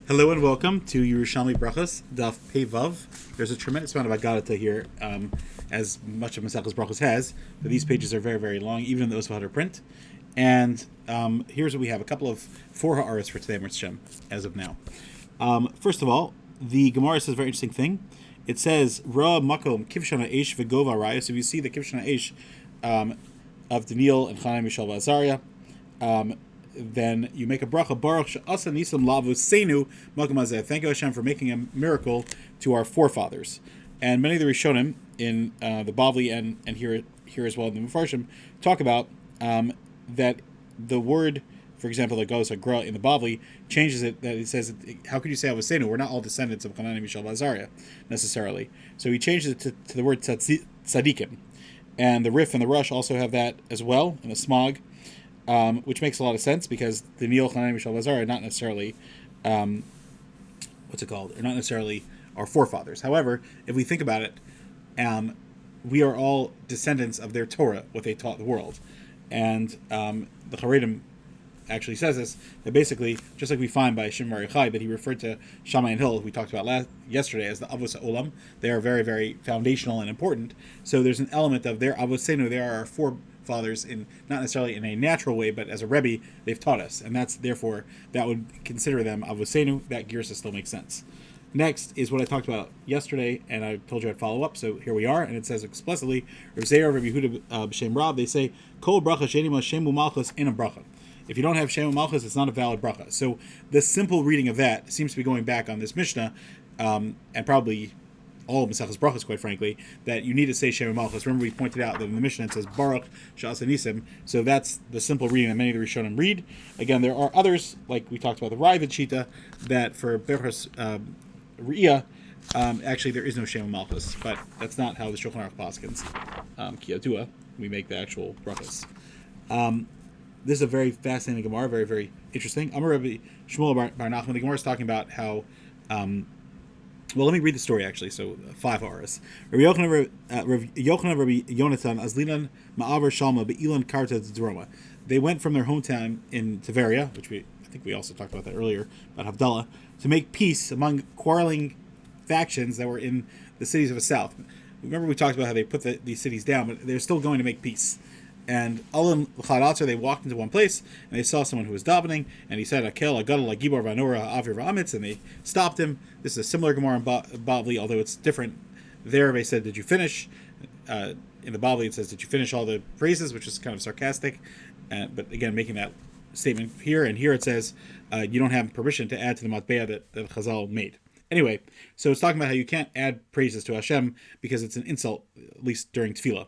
Hello and welcome to Yerushalmi Berachos, Daf Pei Vav. There's a tremendous amount of Agadata here, as much of Masechus Berachos has, but these pages are very, very long, even in those without a print. And here's what we have: a couple of four ha'aras for today, Hashem, as of now. First of all, the Gemara says a very interesting thing. It says Ra Makom Kivshana Eish V'Gova Raya. So if you see the Kivshana Eish of Daniel and Chanai Mishael V'Azariah, then you make a bracha, Baruch she'asa nisam lavosenu makom hazeh. Thank you, Hashem, for making a miracle to our forefathers. And many of the Rishonim in the Bavli and here as well in the Mefarshim talk about that the word, for example, that goes agra in the Bavli changes it. That it says, how could you say avosenu? We're not all descendants of Chanani, Mishael, Azariah necessarily. So he changes it to the word tzadikim. And the Rif and the Rush also have that as well, and the Smog. Which makes a lot of sense because the Neil, Chanani, Mishael, Vazar are not necessarily, They're not necessarily our forefathers. However, if we think about it, we are all descendants of their Torah, what they taught the world. And the Haredim actually says this, that basically, just like we find by Shimon Bar Yochai, that he referred to Shammai and Hill, we talked about yesterday, as the Avos Olam. They are very, very foundational and important. So there's an element of their Avosenu, they are our forefathers, in not necessarily in a natural way, but as a Rebbe, they've taught us. And that's, therefore, that would consider them Avosenu. That Girsa still makes sense. Next is what I talked about yesterday, and I told you I'd follow up, so here we are, and it says explicitly, Rav Zeir, Rav Yehuda, B'Shem Rab, they say, Kol bracha shenima shemu malchus in a bracha. If you don't have Shem Malchus, it's not a valid bracha. So the simple reading of that seems to be going back on this Mishnah, and probably all of Masechus Brachos, quite frankly, that you need to say Shem Malchus. Remember, we pointed out that in the Mishnah it says Baruch She'asa Nisim. So that's the simple reading that many of the Rishonim read. Again, there are others, like we talked about the Raavad Shita, that for Berachos Re'iyah, actually there is no Shem Malchus, but that's not how the Shulchan Aruch paskins. Kiyatua, we make the actual brachos. This is a very fascinating Gemara, very, very interesting. Amar Rabbi Shmuel Bar Nachman. The Gemara is talking about how. Well, let me read the story actually. So 5 hours. Rabbi Yochanan, Rabbi Yonatan, Azlinan Ma'avar Shalma Be'ilan Karta Droma. They went from their hometown in Tiberia, which I think we also talked about that earlier, about Havdalah, to make peace among quarreling factions that were in the cities of the south. Remember we talked about how they put these cities down, but they're still going to make peace. And Alam L'Chadatzar, they walked into one place, and they saw someone who was davening, and he said, Akel, Agadol, Agibor, Vanora, Avir, V'amitz, and they stopped him. This is a similar Gemara in Bavli, although it's different. There they said, did you finish? In the Bavli it says, did you finish all the praises, which is kind of sarcastic, but again, making that statement here, and here it says, you don't have permission to add to the matbea that Chazal made. Anyway, so it's talking about how you can't add praises to Hashem because it's an insult, at least during tefillah.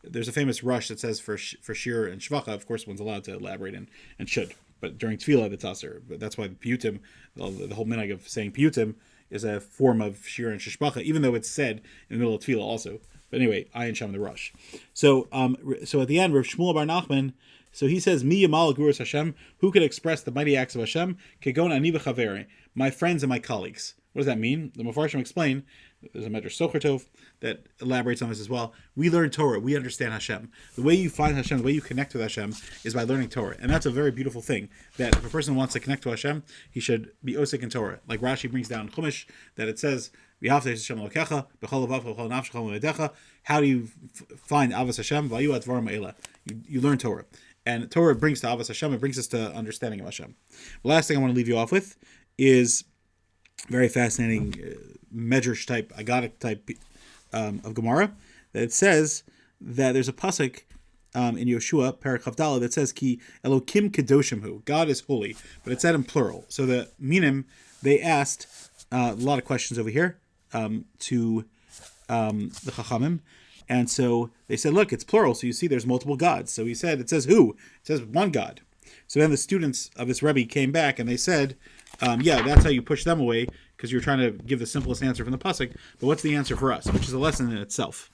There's a famous rush that says for shir and shvacha, of course, one's allowed to elaborate and should. But during tefillah, that's aser. But that's why the piyutim, the whole minhag of saying piyutim, is a form of shir and shvacha, even though it's said in the middle of tefillah also. But anyway, ayin sham the rush. So at the end, Rav Shmuel Bar Nachman, so he says, Mi yamal gurus Hashem, who could express the mighty acts of Hashem? Kegon ani v'chaveri, my friends and my colleagues. What does that mean? The Mefarshim explain, there's a Medrash Socher Tov that elaborates on this as well. We learn Torah. We understand Hashem. The way you find Hashem, the way you connect with Hashem is by learning Torah. And that's a very beautiful thing, that if a person wants to connect to Hashem, he should be osik in Torah. Like Rashi brings down in Chumash, that it says, how do you find Avos Hashem? You learn Torah. And Torah brings to Avos Hashem, it brings us to understanding of Hashem. The last thing I want to leave you off with is very fascinating medrash type, agadic type of Gemara, that it says that there's a pasuk in Yoshua, Perek Chavdala, that says, Ki Elokim Kedoshim Hu, God is holy, but it's said in plural. So the Minim, they asked a lot of questions over here to the Chachamim, and so they said, look, it's plural, so you see there's multiple gods. So he said, it says who? It says one God. So then the students of this Rebbe came back and they said, yeah, that's how you push them away, because you're trying to give the simplest answer from the pasuk. But what's the answer for us? Which is a lesson in itself.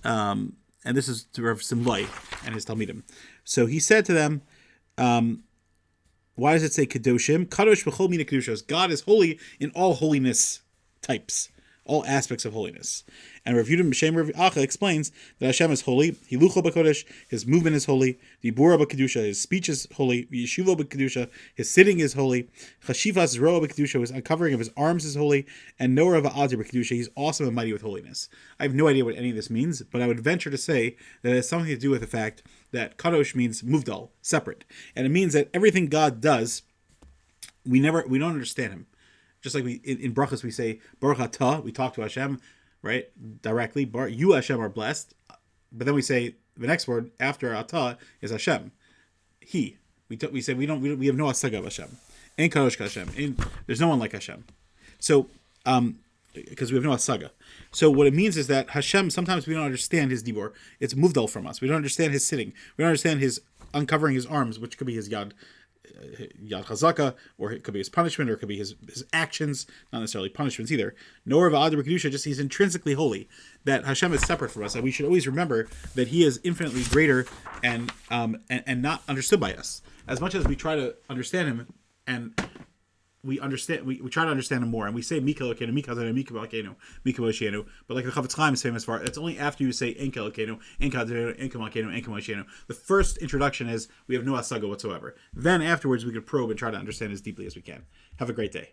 And this is to Rav Simlai and his Talmidim. So he said to them, why does it say Kedoshim? Kadosh b'chol mina kedushos. God is holy in all holiness types. all aspects of holiness. And Rav Yudim B'Shem Rav Acha explains that Hashem is holy. Hilucho b'kodesh, his movement is holy. Dibura b'kedusha, his speech is holy. Yeshuvo b'kedusha, his sitting is holy. Chashivas roa b'kedusha, his uncovering of his arms is holy. And Noah v'adir b'kedusha, he's awesome and mighty with holiness. I have no idea what any of this means, but I would venture to say that it has something to do with the fact that kadosh means muvdal, separate, and it means that everything God does, we don't understand him. Just like in Berachos we say Baruch Atah, we talk to Hashem, right, directly. You Hashem are blessed, but then we say the next word after Atah is Hashem. He. We say we have no asaga of Hashem. Ein kadosh Hashem. There's no one like Hashem. So because we have no asaga. So what it means is that Hashem, sometimes we don't understand his dibur. It's muvdal from us. We don't understand his sitting. We don't understand his uncovering his arms, which could be his yad chazaka, or it could be his punishment, or it could be his actions, not necessarily punishments either. Nor v'adir b'kedusha, just he's intrinsically holy. That Hashem is separate from us, and we should always remember that he is infinitely greater and not understood by us. As much as we try to understand him, and we try to understand him more, and we say Mika Elokeinu, Mika Adonai, Mika Malkeinu, Mika Mosheinu, but like the Chavetz Chaim is famous for, it's only after you say Enka Elokeinu, Enka Adonai, Enka Malkeinu, Enka Mosheinu. The first introduction is we have no asaga whatsoever. Then afterwards we could probe and try to understand as deeply as we can. Have a great day.